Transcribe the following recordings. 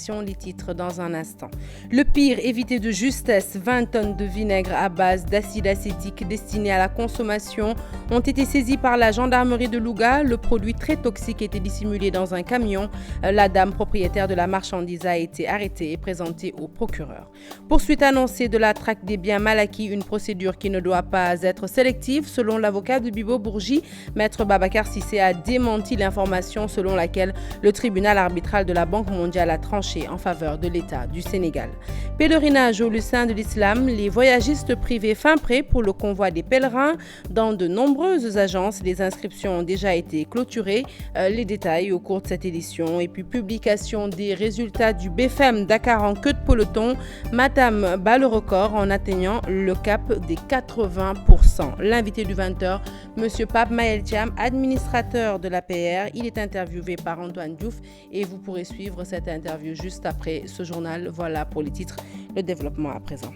édition. Les titres dans un instant. Le pire évité de justesse, 20 tonnes de vinaigre à base d'acide acétique destiné à la consommation ont été saisis par la gendarmerie de Louga. Le produit très toxique était dissimulé dans un camion. La dame propriétaire de la marchandise a été arrêtée et présentée au procureur. Poursuite annoncée de la traque des biens mal acquis, une procédure qui ne doit pas être sélective. Selon l'avocat de Bibo Bourgi, Maître Babacar Cissé a démenti l'information selon laquelle le tribunal arbitral de la Banque mondiale a tranché en faveur de l'État du Sénégal. Pèlerinage au sein de l'islam, les voyagistes privés fin prêt pour le convoi des pèlerins. Dans de nombreuses agences, les inscriptions ont déjà été clôturées. Les détails au cours de cette édition. Et puis publication des résultats du BFM Dakar en queue de peloton. Matam bat le record en atteignant le cap des 80%. L'invité du 20h, M. Pape Maël Thiam, administrateur de l'APR. Il est interviewé par Antoine Diouf et vous pourrez suivre cette interview juste après ce journal. Voilà pour les titres. Le développement à présent.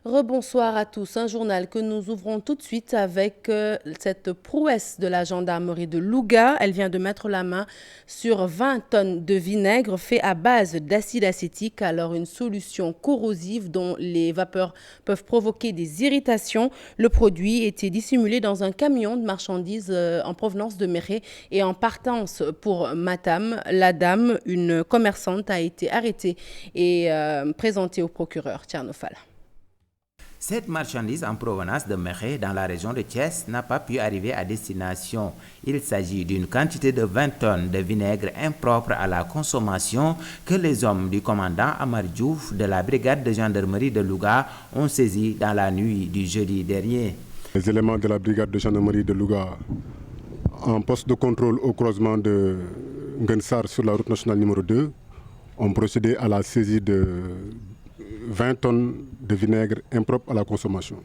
Rebonsoir à tous. Un journal que nous ouvrons tout de suite avec cette prouesse de la gendarmerie de Louga. Elle vient de mettre la main sur 20 tonnes de vinaigre fait à base d'acide acétique. Alors une solution corrosive dont les vapeurs peuvent provoquer des irritations. Le produit était dissimulé dans un camion de marchandises en provenance de Méré et en partance pour Matam. La dame, une commerçante, a été arrêtée et présentée au procureur Tchernofal. Cette marchandise en provenance de Méré dans la région de Thiès n'a pas pu arriver à destination. Il s'agit d'une quantité de 20 tonnes de vinaigre impropre à la consommation que les hommes du commandant Amar Diouf de la brigade de gendarmerie de Louga ont saisi dans la nuit du jeudi dernier. Les éléments de la brigade de gendarmerie de Louga, en poste de contrôle au croisement de Ngensar sur la route nationale numéro 2, ont procédé à la saisie de 20 tonnes de vinaigre impropre à la consommation.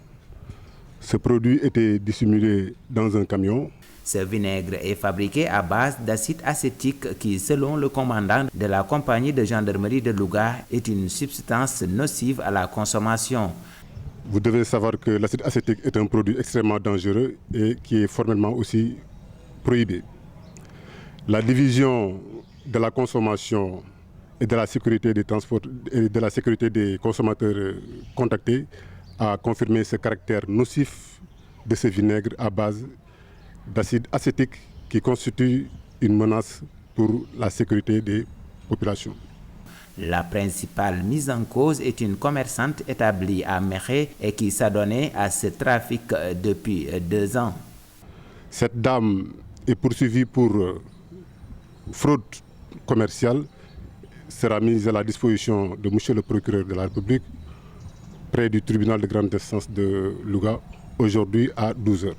Ce produit était dissimulé dans un camion. Ce vinaigre est fabriqué à base d'acide acétique qui, selon le commandant de la compagnie de gendarmerie de Louga, est une substance nocive à la consommation. Vous devez savoir que l'acide acétique est un produit extrêmement dangereux et qui est formellement aussi prohibé. La division de la consommation et de la sécurité des transports et de la sécurité des consommateurs contactés a confirmé ce caractère nocif de ce vinaigre à base d'acide acétique qui constitue une menace pour la sécurité des populations. La principale mise en cause est une commerçante établie à Méré et qui s'adonnait à ce trafic depuis 2 ans. Cette dame est poursuivie pour fraude commerciale, sera mise à la disposition de M. le procureur de la République près du tribunal de grande instance de Louga aujourd'hui à 12h.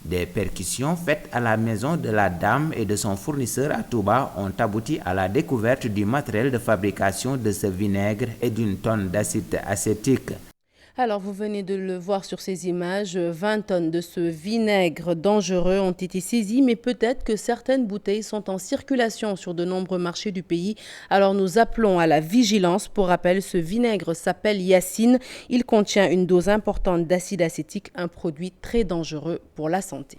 Des perquisitions faites à la maison de la dame et de son fournisseur à Touba ont abouti à la découverte du matériel de fabrication de ce vinaigre et d'une tonne d'acide acétique. Alors, vous venez de le voir sur ces images, 20 tonnes de ce vinaigre dangereux ont été saisies, mais peut-être que certaines bouteilles sont en circulation sur de nombreux marchés du pays. Alors, nous appelons à la vigilance. Pour rappel, ce vinaigre s'appelle Yacine. Il contient une dose importante d'acide acétique, un produit très dangereux pour la santé.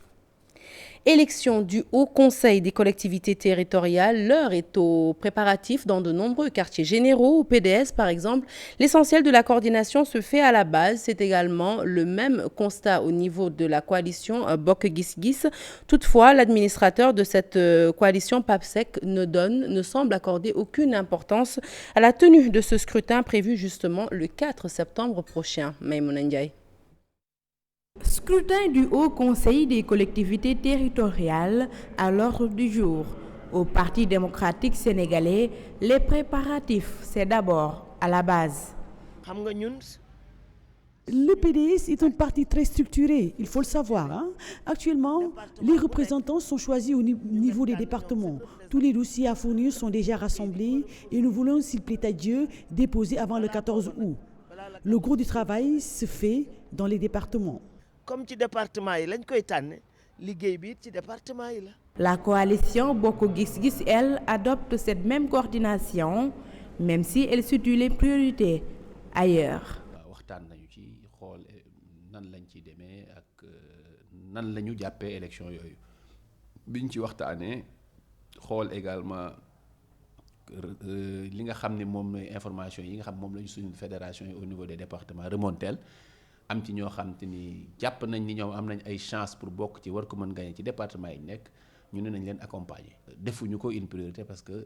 Élection du Haut Conseil des collectivités territoriales. L'heure est aux préparatifs dans de nombreux quartiers généraux. Au PDS, par exemple, l'essentiel de la coordination se fait à la base. C'est également le même constat au niveau de la coalition Bokk Gis Gis. Toutefois, l'administrateur de cette coalition PAPSEC ne semble accorder aucune importance à la tenue de ce scrutin prévu justement le 4 septembre prochain. Maïmouna Ndiaye. Scrutin du Haut Conseil des collectivités territoriales à l'ordre du jour. Au Parti démocratique sénégalais, les préparatifs, c'est d'abord à la base. Le PDS est un parti très structuré, il faut le savoir. Actuellement, les représentants sont choisis au niveau des départements. Tous les dossiers à fournir sont déjà rassemblés et nous voulons, s'il plaît à Dieu, déposer avant le 14 août. Le gros du travail se fait dans les départements. Comme ci département yi lañ koy tànn liggéey bi ci département yi la. La coalition Bokk Gis Gis, elle, adopte cette même coordination, même si elle situe les priorités ailleurs. waxtaan nañu ci xool nan lañ ci demee ak nan la ñu jàppee élection yooyu biñ ci waxtaanee xool également li nga xam ne moom mooy information yi nga xam moom la ñu suñu fédération yi au niveau des départements remonteel am ci ñoo xam te ni jàpp nañ ni ñoom am nañ ay chance pour bokk ci war ko mën gagner ci département yi nekk ñu ne nañ leen accompagner. defuñu ko une priorité parce que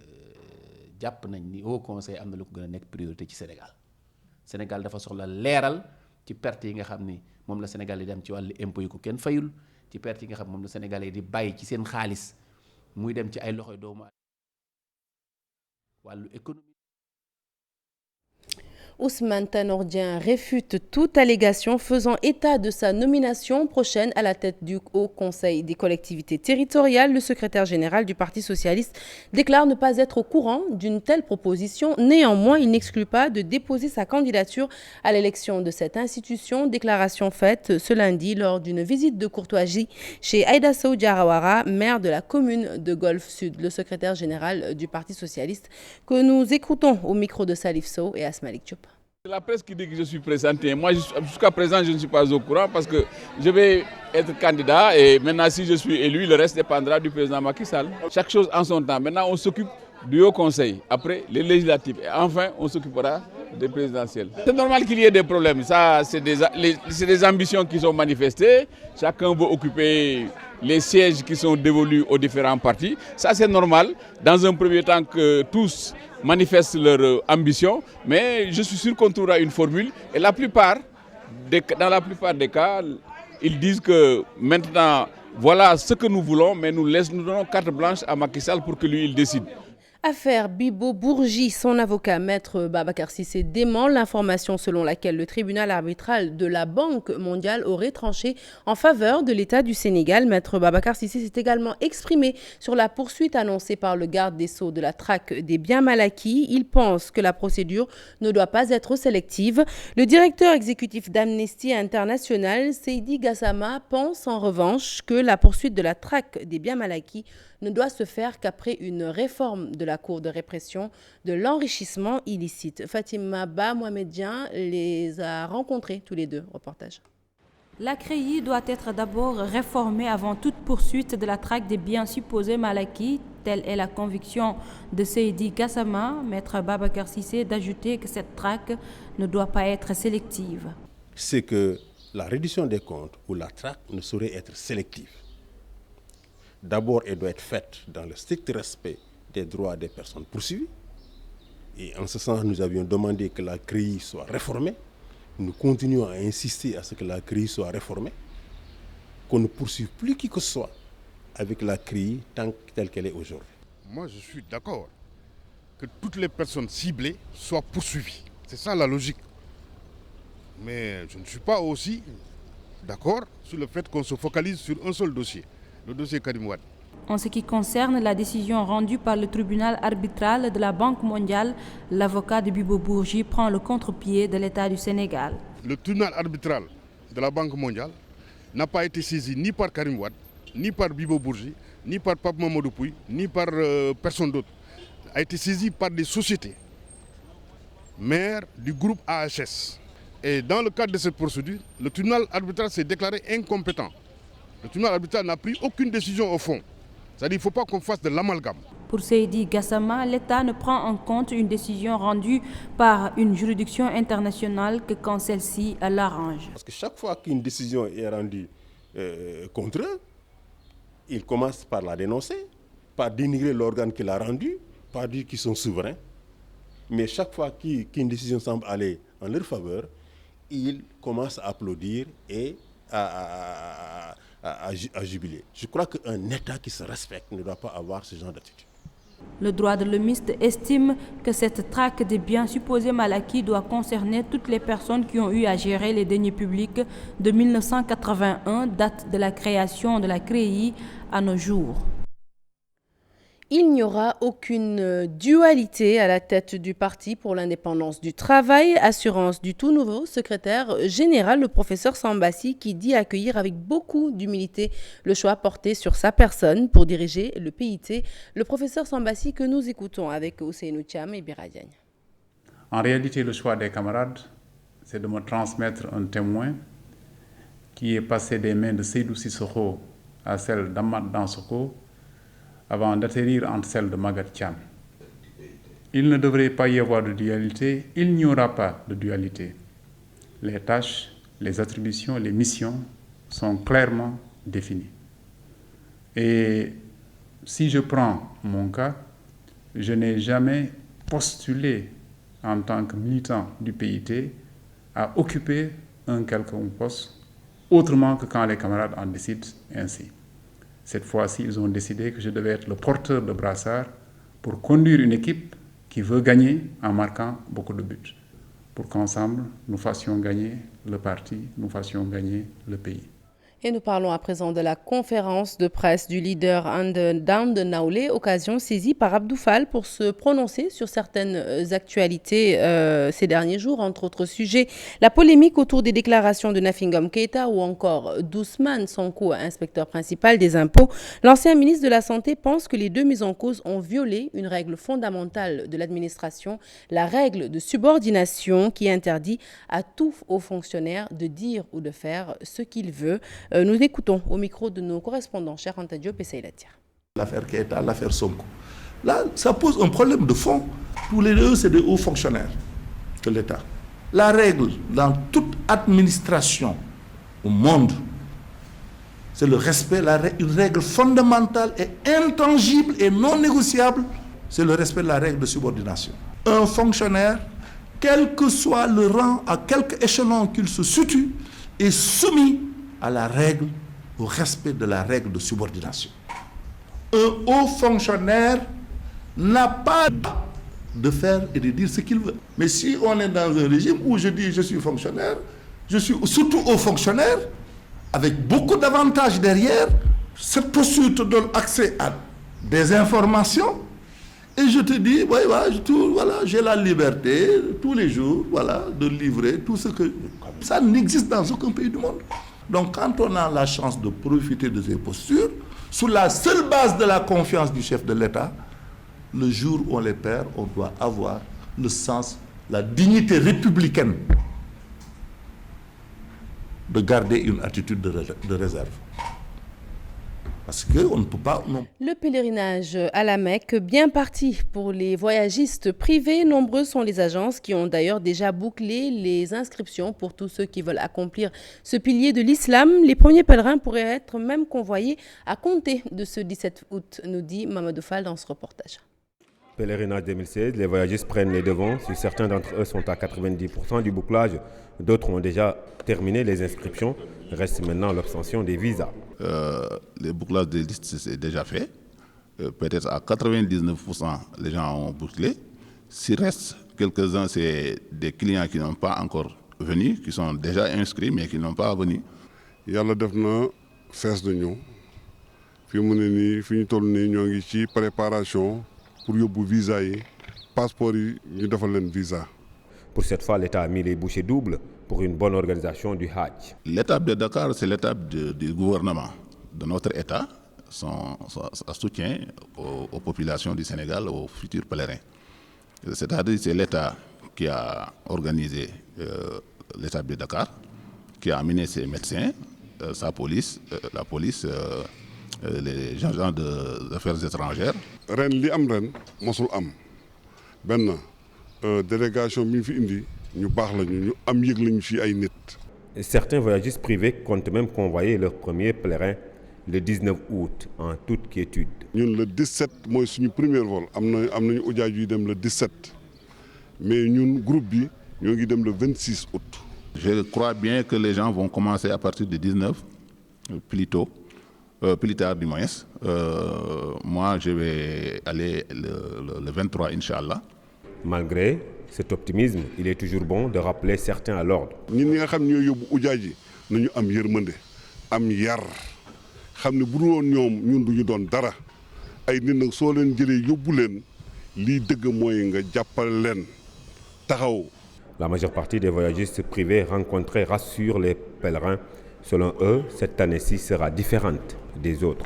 jàpp nañ ni au conseil am na lu ko gën a nekk priorité ci Sénégal dafa soxla leeral ci perte yi nga xam ni moom la Sénégal yi dem ci wàllu impôt yi ko kenn fayul ci perte yi nga xam moom la Sénégal yi di bàyyi ci seen xaalis muy dem ci ay loxoy doomu wàllu économie. Ousmane Tanor Dieng réfute toute allégation faisant état de sa nomination prochaine à la tête du Haut Conseil des collectivités territoriales. Le secrétaire général du Parti socialiste déclare ne pas être au courant d'une telle proposition. Néanmoins, il n'exclut pas de déposer sa candidature à l'élection de cette institution. Déclaration faite ce lundi lors d'une visite de courtoisie chez Aïda Sow Diarawara, maire de la commune de Golfe Sud. Le secrétaire général du Parti socialiste que nous écoutons au micro de Salif Sow et Asmalik Diop. C'est la presse qui dit que je suis présenté. Moi, jusqu'à présent, je ne suis pas au courant parce que je vais être candidat et maintenant, si je suis élu, le reste dépendra du président Macky Sall. Chaque chose en son temps. Maintenant, on s'occupe du Haut Conseil, après les législatives et enfin, on s'occupera des présidentielles. C'est normal qu'il y ait des problèmes. Ça, c'est des ambitions qui sont manifestées. Chacun veut occuper les sièges qui sont dévolus aux différents partis. Ça, c'est normal. Dans un premier temps que tous manifestent leur ambition, mais je suis sûr qu'on trouvera une formule. Et dans la plupart des cas, ils disent que maintenant, voilà ce que nous voulons, mais nous donnons carte blanche à Macky Sall pour que lui, il décide. Affaire Bibo Bourgi, son avocat maître Babacar Cissé dément l'information selon laquelle le tribunal arbitral de la Banque mondiale aurait tranché en faveur de l'État du Sénégal. Maître Babacar Cissé s'est également exprimé sur la poursuite annoncée par le garde des Sceaux de la traque des biens mal acquis. Il pense que la procédure ne doit pas être sélective. Le directeur exécutif d'Amnesty International, Seydi Gassama, pense en revanche que la poursuite de la traque des biens mal acquis ne doit se faire qu'après une réforme de la Cour de répression de l'enrichissement illicite. Fatima Ba Mohamedien les a rencontrés tous les deux. Reportage. La CREI doit être d'abord réformée avant toute poursuite de la traque des biens supposés mal acquis. Telle est la conviction de Seydi Gassama, maître Babacar Cissé, d'ajouter que cette traque ne doit pas être sélective. C'est que la reddition des comptes ou la traque ne saurait être sélective. D'abord, elle doit être faite dans le strict respect des droits des personnes poursuivies. Et en ce sens, nous avions demandé que la CREI soit réformée. Nous continuons à insister à ce que la CREI soit réformée, qu'on ne poursuive plus qui que ce soit avec la CREI telle qu'elle est aujourd'hui. Moi, je suis d'accord que toutes les personnes ciblées soient poursuivies. C'est ça la logique. Mais je ne suis pas aussi d'accord sur le fait qu'on se focalise sur un seul dossier. Le dossier Karim Wade. En ce qui concerne la décision rendue par le tribunal arbitral de la Banque mondiale, l'avocat de Bibo Bourgi prend le contre-pied de l'État du Sénégal. Le tribunal arbitral de la Banque mondiale n'a pas été saisi ni par Karim Wade, ni par Bibo Bourgi, ni par Pape Mamadou Pouy, ni par personne d'autre. A été saisi par des sociétés mères du groupe AHS. Et dans le cadre de cette procédure, le tribunal arbitral s'est déclaré incompétent. Le tribunal arbitral n'a pris aucune décision au fond. C'est-à-dire qu'il ne faut pas qu'on fasse de l'amalgame. Pour Seydi Gassama, l'État ne prend en compte une décision rendue par une juridiction internationale que quand celle-ci l'arrange. Parce que chaque fois qu'une décision est rendue contre eux, ils commencent par la dénoncer, par dénigrer l'organe qui l'a rendue, par dire qu'ils sont souverains. Mais chaque fois qu'une décision semble aller en leur faveur, ils commencent à applaudir et à jubiler. Je crois qu'un État qui se respecte ne doit pas avoir ce genre d'attitude. Le droit de l'homiste estime que cette traque des biens supposés mal acquis doit concerner toutes les personnes qui ont eu à gérer les deniers publics de 1981, date de la création de la CREI, à nos jours. Il n'y aura aucune dualité à la tête du Parti pour l'indépendance du travail, assurance du tout nouveau secrétaire général, le professeur Sambassi, qui dit accueillir avec beaucoup d'humilité le choix porté sur sa personne pour diriger le PIT. Le professeur Sambassi que nous écoutons avec Ousseynou Thiam et Bira Diagne. En réalité, le choix des camarades, c'est de me transmettre un témoin qui est passé des mains de Seydou Sissoko à celle d'Amath Dansokho avant d'atterrir entre celles de Magatte Thiam. Il ne devrait pas y avoir de dualité, il n'y aura pas de dualité. Les tâches, les attributions, les missions sont clairement définies. Et si je prends mon cas, je n'ai jamais postulé en tant que militant du PIT à occuper un quelconque poste autrement que quand les camarades en décident ainsi. Cette fois-ci, ils ont décidé que je devais être le porteur de brassard pour conduire une équipe qui veut gagner en marquant beaucoup de buts, pour qu'ensemble, nous fassions gagner le parti, nous fassions gagner le pays. Et nous parlons à présent de la conférence de presse du leader d'Ande Naoulé, occasion saisie par Abdou Fall pour se prononcer sur certaines actualités ces derniers jours, entre autres sujets. La polémique autour des déclarations de Nafingom Keïta ou encore d'Ousmane Sonko, inspecteur principal des impôts. L'ancien ministre de la Santé pense que les deux mises en cause ont violé une règle fondamentale de l'administration, la règle de subordination qui interdit à tout haut fonctionnaire de dire ou de faire ce qu'il veut. Nous écoutons au micro de nos correspondants, Cheikh Anta Diop et Seyla Dia. L'affaire Keïta, l'affaire Sonko. Là, ça pose un problème de fond. Tous les deux, c'est des hauts fonctionnaires de l'État. La règle dans toute administration au monde, c'est le respect, une règle fondamentale et intangible et non négociable, c'est le respect de la règle de subordination. Un fonctionnaire, quel que soit le rang, à quelque échelon qu'il se situe, est soumis à la règle, au respect de la règle de subordination. Un haut fonctionnaire n'a pas de faire et de dire ce qu'il veut. Mais si on est dans un régime où je dis je suis fonctionnaire, je suis surtout haut fonctionnaire, avec beaucoup d'avantages derrière, cette posture te donne accès à des informations, et je te dis, voilà, j'ai la liberté tous les jours, voilà, de livrer tout ce que... Ça n'existe dans aucun pays du monde. Donc quand on a la chance de profiter de ces postures, sous la seule base de la confiance du chef de l'État, le jour où on les perd, on doit avoir le sens, la dignité républicaine de garder une attitude de réserve. Parce qu'on ne peut pas... Non. Le pèlerinage à la Mecque, bien parti pour les voyagistes privés. Nombreuses sont les agences qui ont d'ailleurs déjà bouclé les inscriptions pour tous ceux qui veulent accomplir ce pilier de l'islam. Les premiers pèlerins pourraient être même convoyés à compter de ce 17 août, nous dit Mamadou Fall dans ce reportage. Pèlerinage 2016, les voyagistes prennent les devants. Si certains d'entre eux sont à 90% du bouclage, d'autres ont déjà terminé les inscriptions. Reste maintenant l'obtention des visas. Les bouclages des listes, c'est déjà fait. Peut-être à 99%, les gens ont bouclé. S'il reste quelques-uns, c'est des clients qui n'ont pas encore venu, qui sont déjà inscrits, mais qui n'ont pas venu. Yàlla def na fees de ñëw fi mu ne nii fi ñu toll nii ñoo ngi ci préparation pour yóbbu visa yi passeport yi ñu defal leen visa. Pour cette fois, l'État a mis les bouchées doubles pour une bonne organisation du Hajj. L'étape de Dakar, c'est l'étape du gouvernement, de notre État, son soutien aux populations du Sénégal, aux futurs pèlerins. C'est-à-dire c'est l'État qui a organisé l'étape de Dakar, qui a amené ses médecins, sa police, la police, les agents des affaires étrangères. Ren li am ren mosul am benn délégation bi fi indi ñu baax lañu ñu am yëg lañu fi ay nit. Certains voyagistes privés comptent même convoyer leurs premiers pèlerins le 19 août en toute quiétude. Ñun le 17 mooy suñu premier vol am nañu ujaaj yu dem le 17 mais ñun groupe bi ñoo ngi dem le 26 août. Je crois bien que les gens vont commencer à partir du 19 plus tard du moins. Moi, je vais aller le 23, Inch'Allah. Malgré cet optimisme, il est toujours bon de rappeler certains à l'ordre. Ñun ñi nga xam ñoo yóbbu ujaaj yi nañu am yërmande am yar xam ne bu dul woon ñoom ñun duñu doon dara ay nit nag soo leen jëlee yóbbu leen lii dëgg mooy nga jàppale leen taxaw. La majeure partie des voyagistes privés rencontrés rassurent les pèlerins. Selon eux, cette année-ci sera différente des autres.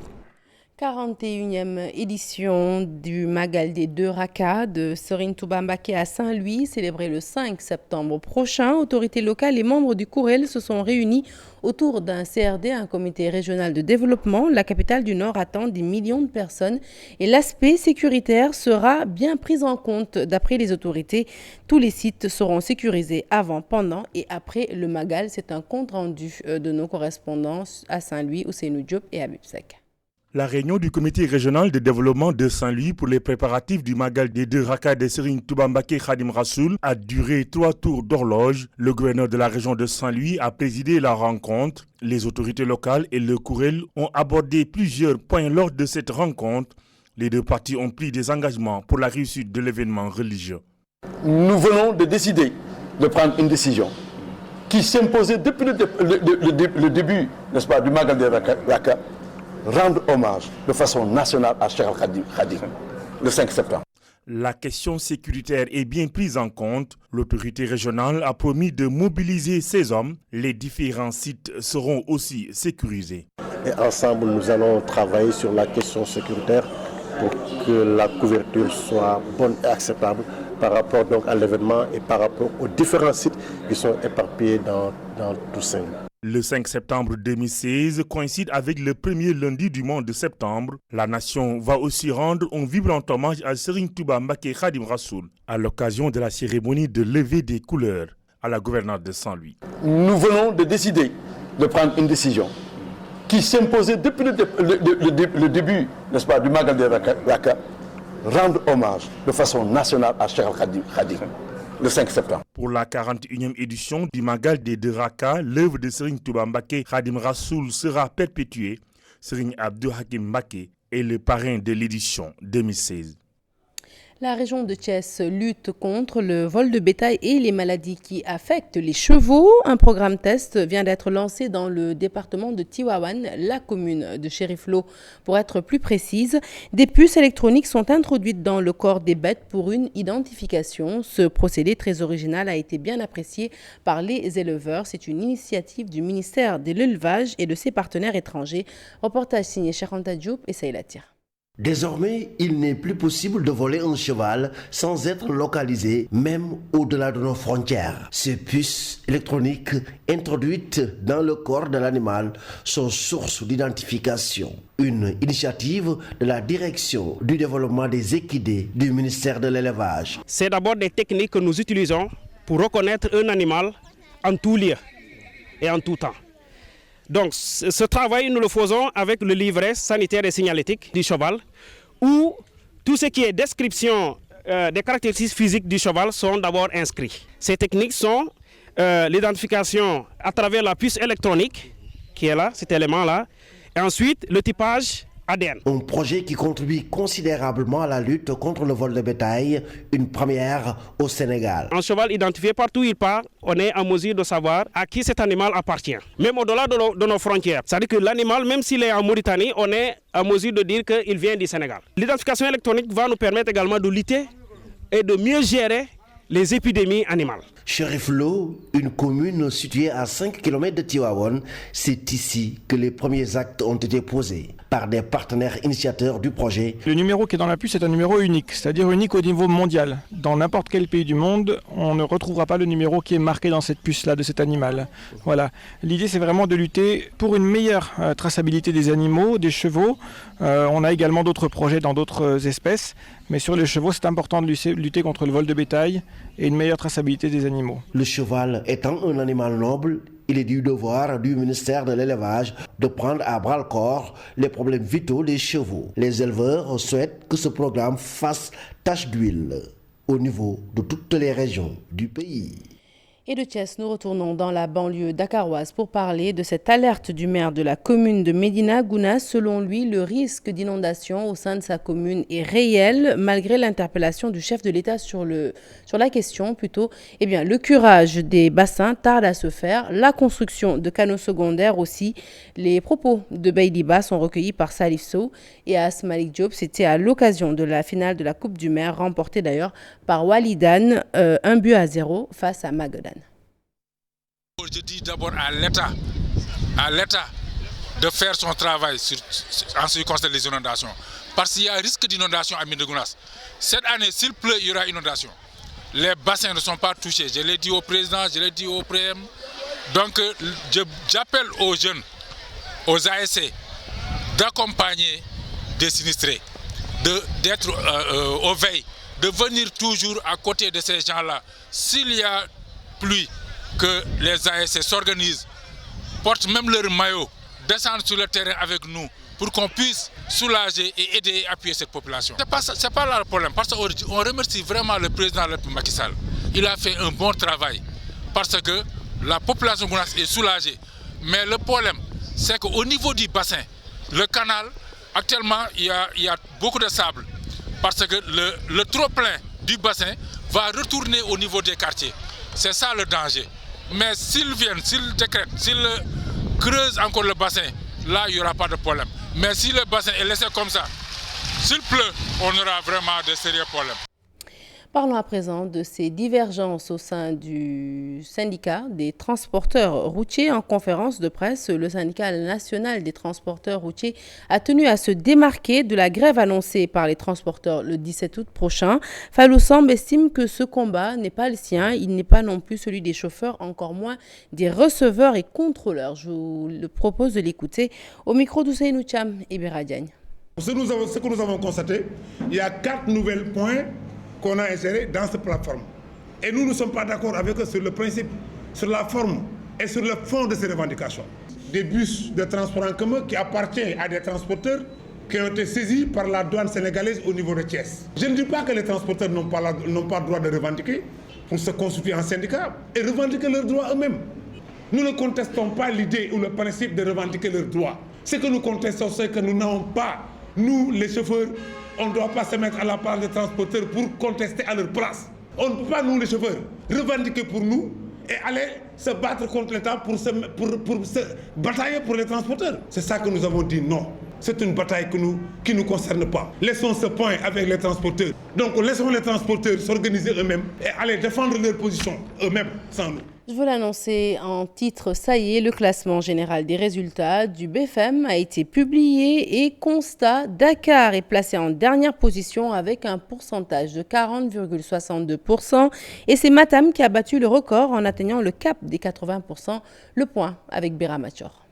41e édition du Magal des Deux Rakas de Serigne Touba Mbacké à Saint-Louis, célébrée le 5 septembre prochain. Autorités locales et membres du Kourel se sont réunis autour d'un CRD, un comité régional de développement. La capitale du Nord attend des millions de personnes et l'aspect sécuritaire sera bien pris en compte. D'après les autorités, tous les sites seront sécurisés avant, pendant et après le Magal. C'est un compte rendu de nos correspondants à Saint-Louis, Ousseynou Diop et Habib Seck. La réunion du comité régional de développement de Saint-Louis pour les préparatifs du Magal des Deux Rakas de Serigne Touba Mbacké Khadim Rassoul a duré 3 tours d'horloge. Le gouverneur de la région de Saint-Louis a présidé la rencontre. Les autorités locales et le Kourel ont abordé plusieurs points lors de cette rencontre. Les deux parties ont pris des engagements pour la réussite de l'événement religieux. Nous venons de décider de prendre une décision qui s'imposait depuis le début, n'est-ce pas, du Magal des Rakas. Rendre hommage de façon nationale à Cheikh Al-Khadim le 5 septembre. La question sécuritaire est bien prise en compte. L'autorité régionale a promis de mobiliser ses hommes. Les différents sites seront aussi sécurisés. Et ensemble, nous allons travailler sur la question sécuritaire pour que la couverture soit bonne et acceptable par rapport donc à l'événement et par rapport aux différents sites qui sont éparpillés dans tout Saint-Louis. Le 5 septembre 2016 coïncide avec le premier lundi du mois de septembre. La nation va aussi rendre un vibrant hommage à Serigne Touba Mbacké Khadim Rassoul à l'occasion de la cérémonie de levée des couleurs à la gouverneure de Saint-Louis. Nous venons de décider de prendre une décision qui s'imposait depuis le début, n'est-ce pas, du Magal des Rakas, rendre hommage de façon nationale à Cheikh Al-Khadim le 5 septembre. Pour la 41e édition du Magal des Deux Rakas, l'œuvre de Serigne Touba Mbacké Khadim Rassoul sera perpétuée. Serigne Abdou Hakim Mbacké est le parrain de l'édition 2016. La région de Thiès lutte contre le vol de bétail et les maladies qui affectent les chevaux. Un programme test vient d'être lancé dans le département de Tivaouane, la commune de Chériflo. Pour être plus précise, des puces électroniques sont introduites dans le corps des bêtes pour une identification. Ce procédé très original a été bien apprécié par les éleveurs. C'est une initiative du ministère de l'Élevage et de ses partenaires étrangers. Reportage signé Cheikh Anta Diop et Saïla Tire. Désormais, il n'est plus possible de voler un cheval sans être localisé, même au-delà de nos frontières. Ces puces électroniques introduites dans le corps de l'animal sont source d'identification. Une initiative de la direction du développement des équidés du ministère de l'Élevage. C'est d'abord des techniques que nous utilisons pour reconnaître un animal en tout lieu et en tout temps. Donc ce travail, nous le faisons avec le livret sanitaire et signalétique du cheval, où tout ce qui est description des caractéristiques physiques du cheval sont d'abord inscrits. Ces techniques sont l'identification à travers la puce électronique, qui est là, cet élément-là, et ensuite le typage ADN. Un projet qui contribue considérablement à la lutte contre le vol de bétail, une première au Sénégal. Un cheval identifié partout où il part, on est en mesure de savoir à qui cet animal appartient. Même au-delà de nos frontières. C'est-à-dire que l'animal, même s'il est en Mauritanie, on est en mesure de dire qu'il vient du Sénégal. L'identification électronique va nous permettre également de lutter et de mieux gérer les épidémies animales. Chériflo, une commune située à 5 km de Tivaouane, c'est ici que les premiers actes ont été posés par des partenaires initiateurs du projet. Le numéro qui est dans la puce est un numéro unique, c'est-à-dire unique au niveau mondial. Dans n'importe quel pays du monde, on ne retrouvera pas le numéro qui est marqué dans cette puce-là de cet animal. Voilà. L'idée, c'est vraiment de lutter pour une meilleure traçabilité des animaux, des chevaux. On a également d'autres projets dans d'autres espèces, mais sur les chevaux, c'est important de lutter contre le vol de bétail et une meilleure traçabilité des animaux. Le cheval étant un animal noble, il est du devoir du ministère de l'Élevage de prendre à bras-le-corps les problèmes vitaux des chevaux. Les éleveurs souhaitent que ce programme fasse tache d'huile au niveau de toutes les régions du pays. Et de Thiès, nous retournons dans la banlieue dakaroise pour parler de cette alerte du maire de la commune de Médina Gounass. Selon lui, le risque d'inondation au sein de sa commune est réel, malgré l'interpellation du chef de l'État sur la question. Eh bien, le curage des bassins tarde à se faire, la construction de canaux secondaires aussi. Les propos de Beyliba sont recueillis par Salif Sow et As Malik Diop. C'était à l'occasion de la finale de la Coupe du Maire, remportée d'ailleurs par Walidan, 1-0 face à Magadan. Je dis d'abord à l'État de faire son travail en ce qui concerne les inondations. Parce qu'il y a un risque d'inondation à Médégounas. Cette année, s'il pleut, il y aura inondation. Les bassins ne sont pas touchés. Je l'ai dit au président, je l'ai dit au PM. Donc, j'appelle aux jeunes, aux ASC, d'accompagner des sinistrés, d'être au veille, de venir toujours à côté de ces gens-là. S'il y a pluie, que les ASC s'organisent, portent même leur maillot, descendent sur le terrain avec nous pour qu'on puisse soulager et aider et appuyer cette population. Ce n'est pas là le problème, parce qu'on remercie vraiment le président Macky Sall. Il a fait un bon travail parce que la population gounasse est soulagée. Mais le problème, c'est qu'au niveau du bassin, le canal, actuellement, il y a beaucoup de sable. Parce que le trop-plein du bassin va retourner au niveau des quartiers. C'est ça le danger. Mais s'ils viennent, s'ils décrètent, s'ils creusent encore le bassin, là, il n'y aura pas de problème. Mais si le bassin est laissé comme ça, s'il pleut, on aura vraiment de sérieux problèmes. Parlons à présent de ces divergences au sein du syndicat des transporteurs routiers. En conférence de presse, le syndicat national des transporteurs routiers a tenu à se démarquer de la grève annoncée par les transporteurs le 17 août prochain. Fallou Samb estime que ce combat n'est pas le sien, il n'est pas non plus celui des chauffeurs, encore moins des receveurs et contrôleurs. Je vous le propose de l'écouter au micro d'Ousseynou Cham et Béra Diagne. Ce que nous avons constaté, il y a 4 nouveaux points qu'on a inséré dans cette plateforme. Et nous ne sommes pas d'accord avec eux sur le principe, sur la forme et sur le fond de ces revendications. Des bus de transport en commun qui appartiennent à des transporteurs qui ont été saisis par la douane sénégalaise au niveau de Thiès. Je ne dis pas que les transporteurs n'ont pas le droit de revendiquer pour se constituer en syndicat et revendiquer leurs droits eux-mêmes. Nous ne contestons pas l'idée ou le principe de revendiquer leurs droits. Ce que nous contestons, c'est que nous n'avons pas, nous les chauffeurs, on ne doit pas se mettre à la place des transporteurs pour contester à leur place. On ne peut pas, nous les chauffeurs, revendiquer pour nous et aller se battre contre l'État pour se batailler pour les transporteurs. C'est ça que nous avons dit non. C'est une bataille qui ne nous concerne pas. Laissons ce point avec les transporteurs. Donc laissons les transporteurs s'organiser eux-mêmes et aller défendre leur position eux-mêmes sans nous. Je veux l'annoncer en titre, ça y est, le classement général des résultats du BFM a été publié et constat, Dakar est placé en dernière position avec un pourcentage de 40,62% et c'est Matam qui a battu le record en atteignant le cap des 80%, le point avec Béra Machor.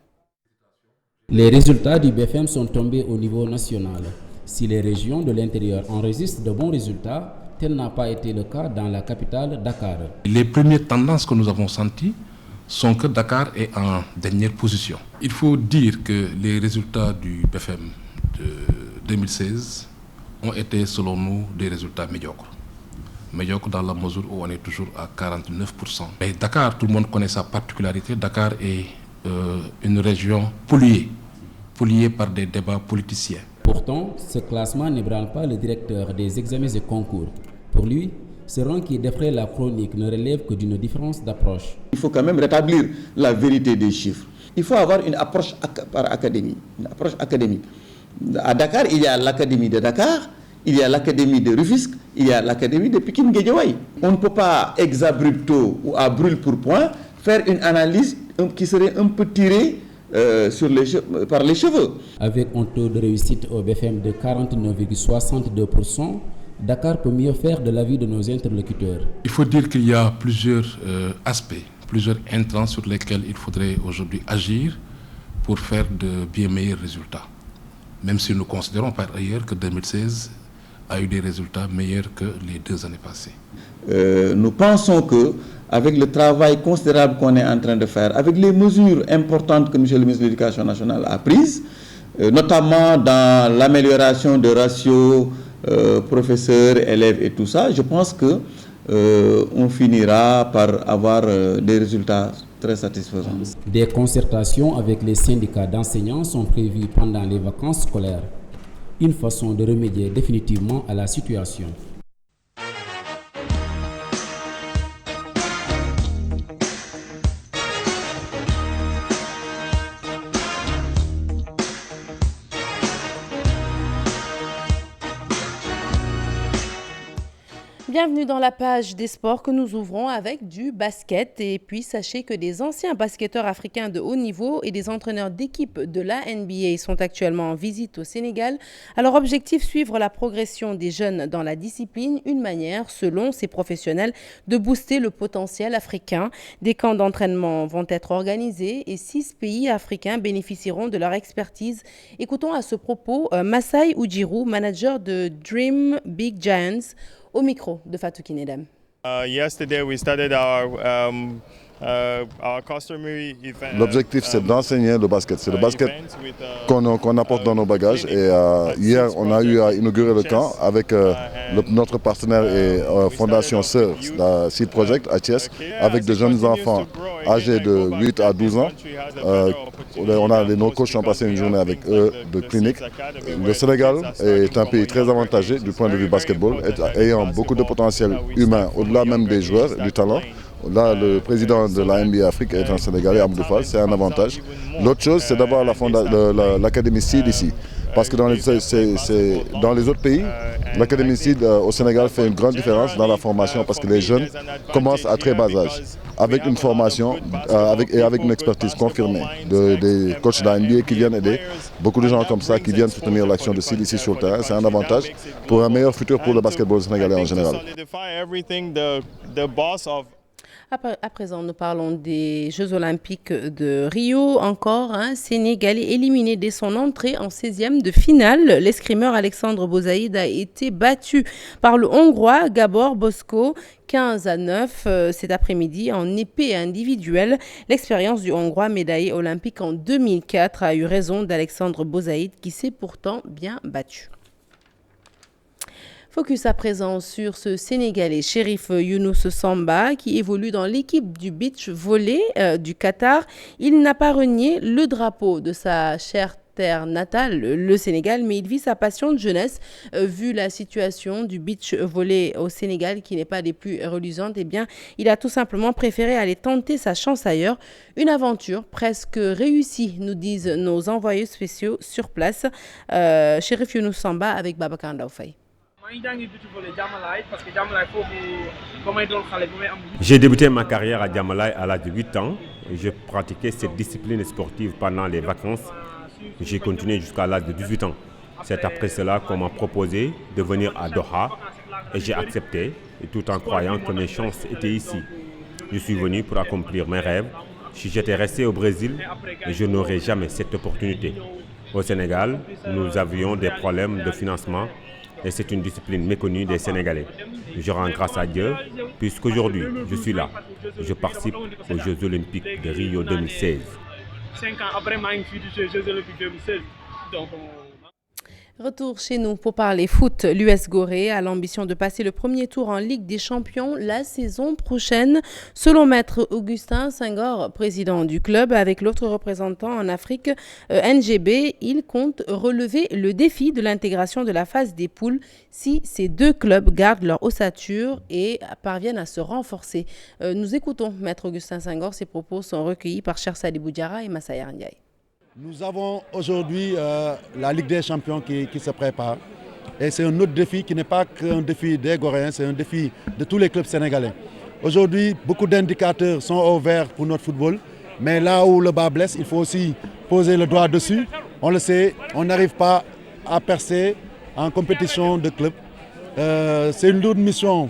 Les résultats du BFM sont tombés au niveau national. Si les régions de l'intérieur enregistrent de bons résultats, tel n'a pas été le cas dans la capitale Dakar. Les premières tendances que nous avons senties sont que Dakar est en dernière position. Il faut dire que les résultats du BFM de 2016 ont été selon nous des résultats médiocres. Médiocres dans la mesure où on est toujours à 49%. Mais Dakar, tout le monde connaît sa particularité. Dakar est une région polluée par des débats politiciens. Pourtant, ce classement n'ébranle pas le directeur des examens et concours. Pour lui, ce rang qui défraie la chronique ne relève que d'une différence d'approche. Il faut quand même rétablir la vérité des chiffres. Il faut avoir une approche par académie, une approche académique. À Dakar, il y a l'académie de Dakar, il y a l'académie de Rufisque, il y a l'académie de Pikine-Guédiawaye. On ne peut pas ex abrupto ou à brûle pour point faire une analyse qui serait un peu tirée par les cheveux. Avec un taux de réussite au BFM de 49,62%, Dakar peut mieux faire de l'avis de nos interlocuteurs. Il faut dire qu'il y a plusieurs aspects, plusieurs intrants sur lesquels il faudrait aujourd'hui agir pour faire de bien meilleurs résultats. Même si nous considérons par ailleurs que 2016 a eu des résultats meilleurs que les 2 années passées. Nous pensons que avec le travail considérable qu'on est en train de faire, avec les mesures importantes que M. le ministre de l'Éducation nationale a prises, notamment dans l'amélioration de ratios professeurs, élèves et tout ça, je pense que on finira par avoir des résultats très satisfaisants. Des concertations avec les syndicats d'enseignants sont prévues pendant les vacances scolaires. Une façon de remédier définitivement à la situation. Bienvenue dans la page des sports que nous ouvrons avec du basket. Et puis, sachez que des anciens basketteurs africains de haut niveau et des entraîneurs d'équipe de la NBA sont actuellement en visite au Sénégal. Alors, objectif, suivre la progression des jeunes dans la discipline, une manière, selon ces professionnels, de booster le potentiel africain. Des camps d'entraînement vont être organisés et 6 pays africains bénéficieront de leur expertise. Écoutons à ce propos Masai Ujirou, manager de Dream Big Giants, au micro de Fatou Kinedem. Yesterday we started our customary event. L'objectif, c'est d'enseigner le basket. C'est le basket qu'on apporte dans nos bagages. Et hier, on a eu à inaugurer le camp avec notre partenaire et Fondation Sœur, la Seed Project à Thiès, avec de jeunes enfants âgés de 8 à 12 ans. Nos coachs ont passé une journée avec eux de clinique. Le Sénégal est un pays très avantagé du point de vue basketball, ayant beaucoup de potentiel humain, au-delà même des joueurs, du talent. Là, le président de la NBA Afrique est un Sénégalais, Abdou Fall, c'est un avantage. L'autre chose, c'est d'avoir l'Académie Seed ici. Parce que dans les autres pays, l'Académie Seed au Sénégal fait une grande différence dans la formation parce que les jeunes commencent à très bas âge, avec une formation et avec une expertise confirmée des coachs de la NBA qui viennent aider. Beaucoup de gens comme ça qui viennent soutenir l'action de Seed ici sur le terrain. C'est un avantage pour un meilleur futur pour le basketball sénégalais en général. À présent, nous parlons des Jeux Olympiques de Rio. Encore un Sénégalais éliminé dès son entrée en 16e de finale. L'escrimeur Alexandre Bozaïd a été battu par le Hongrois Gabor Bosco 15-9 cet après-midi en épée individuelle. L'expérience du Hongrois médaillé olympique en 2004 a eu raison d'Alexandre Bozaïd qui s'est pourtant bien battu. Focus à présent sur ce Sénégalais Chérif Younous Samba qui évolue dans l'équipe du beach volley du Qatar. Il n'a pas renié le drapeau de sa chère terre natale, le Sénégal, mais il vit sa passion de jeunesse. Vu la situation du beach volley au Sénégal qui n'est pas des plus reluisantes, eh bien, il a tout simplement préféré aller tenter sa chance ailleurs. Une aventure presque réussie, nous disent nos envoyés spéciaux sur place. Chérif Younous Samba avec Babacar Ndaoufay. J'ai débuté ma carrière à Djamalai à l'âge de 8 ans. Je pratiquais cette discipline sportive pendant les vacances. J'ai continué jusqu'à l'âge de 18 ans. C'est après cela qu'on m'a proposé de venir à Doha et j'ai accepté, tout en croyant que mes chances étaient ici. Je suis venu pour accomplir mes rêves. Si j'étais resté au Brésil, je n'aurais jamais cette opportunité. Au Sénégal, nous avions des problèmes de financement. Et c'est une discipline méconnue des Sénégalais. Je rends grâce à Dieu, puisqu'aujourd'hui, je suis là. Je participe aux Jeux Olympiques de Rio 2016. 5 ans après, je suis aux Jeux Olympiques 2016. Retour chez nous pour parler foot. L'US Gorée a l'ambition de passer le premier tour en Ligue des Champions la saison prochaine. Selon Maître Augustin Senghor, président du club, avec l'autre représentant en Afrique, NGB, il compte relever le défi de l'intégration de la phase des poules si ces deux clubs gardent leur ossature et parviennent à se renforcer. Nous écoutons Maître Augustin Senghor. Ses propos sont recueillis par Cher Sadibou Diarra et Massaya Ndiaye. Nous avons aujourd'hui la Ligue des Champions qui se prépare. Et c'est un autre défi qui n'est pas qu'un défi des Goréens, c'est un défi de tous les clubs sénégalais. Aujourd'hui, beaucoup d'indicateurs sont au vert pour notre football. Mais là où le bas blesse, il faut aussi poser le doigt dessus. On le sait, on n'arrive pas à percer en compétition de club. C'est une lourde mission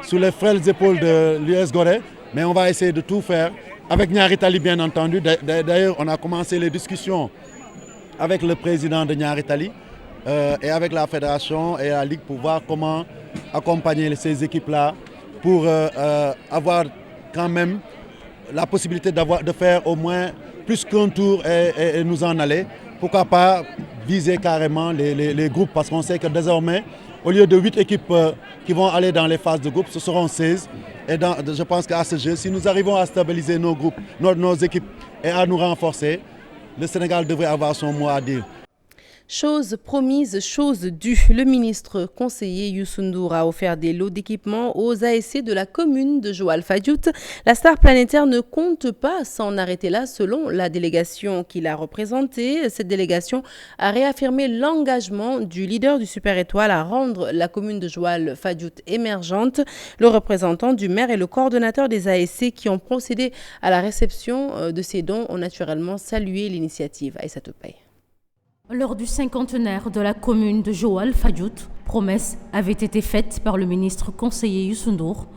sous les frêles épaules de l'US Gorée. Mais on va essayer de tout faire. Avec Niary Tally, bien entendu. D'ailleurs, on a commencé les discussions avec le président de Niary Tally et avec la fédération et la Ligue pour voir comment accompagner ces équipes-là pour avoir quand même la possibilité de faire au moins plus qu'un tour et nous en aller. Pourquoi pas viser carrément les groupes, parce qu'on sait que désormais, au lieu de 8 équipes qui vont aller dans les phases de groupe, ce seront 16. Et je pense qu'à ce jeu, si nous arrivons à stabiliser nos groupes, nos équipes et à nous renforcer, le Sénégal devrait avoir son mot à dire. Chose promise, chose due. Le ministre conseiller Youssou Ndour a offert des lots d'équipement aux ASC de la commune de Joal Fadiouth. La star planétaire ne compte pas s'en arrêter là selon la délégation qu'il a représentée. Cette délégation a réaffirmé l'engagement du leader du Super Étoile à rendre la commune de Joal Fadiouth émergente. Le représentant du maire et le coordonnateur des ASC qui ont procédé à la réception de ces dons ont naturellement salué l'initiative. Aïssatou Paye. Lors du cinquantenaire de la commune de Joal Fadiouth, promesse avait été faite par le ministre conseiller Youssou Ndour,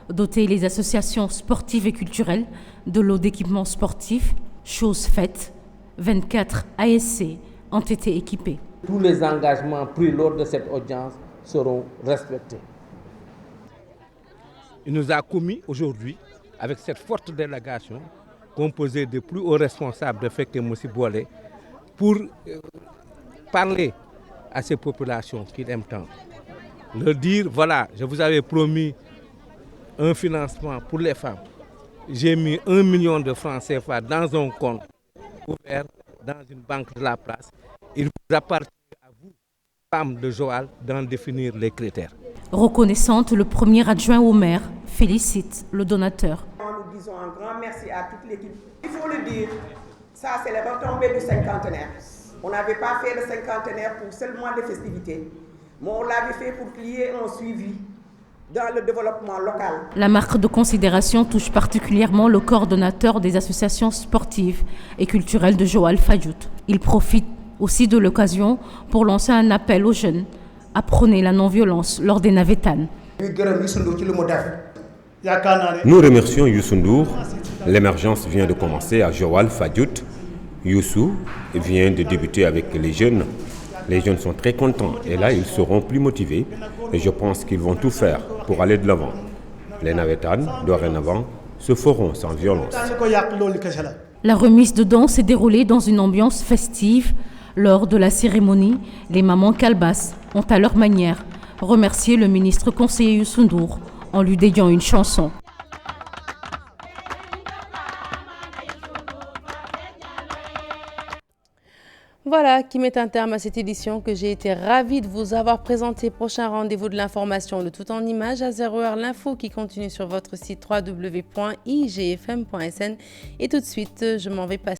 doter les associations sportives et culturelles de lots d'équipements sportifs, chose faite. 24 ASC ont été équipés. Tous les engagements pris lors de cette audience seront respectés. Il nous a commis aujourd'hui, avec cette forte délégation composée de plus hauts responsables de FEC et Moussi Bolé, pour parler à ces populations qu'il aime tant. Leur dire, voilà, je vous avais promis un financement pour les femmes. J'ai mis 1 million de francs CFA dans un compte ouvert dans une banque de la place. Il vous appartient à vous, femmes de Joal, d'en définir les critères. Reconnaissante, le premier adjoint au maire félicite le donateur. Nous disons un grand merci à toute l'équipe. Il faut le dire, ça c'est les retombées du cinquantenaire. On n'avait pas fait le cinquantenaire pour seulement des festivités, mais on l'avait fait pour qu'il y ait un suivi dans le développement local. La marque de considération touche particulièrement le coordonnateur des associations sportives et culturelles de Joal Fadiouth. Il profite aussi de l'occasion pour lancer un appel aux jeunes à prôner la non-violence lors des navetanes. Nous remercions Youssou Ndour. L'émergence vient de commencer à Joal Fadiouth. Youssou vient de débuter avec les jeunes. Les jeunes sont très contents et là, ils seront plus motivés. Et je pense qu'ils vont tout faire pour aller de l'avant. Les navetanes, dorénavant, se feront sans violence. La remise de dons s'est déroulée dans une ambiance festive. Lors de la cérémonie, les mamans Kalbas ont à leur manière remercié le ministre conseiller Youssou Ndour en lui dédiant une chanson. Voilà qui met un terme à cette édition que j'ai été ravie de vous avoir présenté. Prochain rendez-vous de l'information, le tout en images à 0h, l'info qui continue sur votre site www.igfm.sn. Et tout de suite, je m'en vais passer.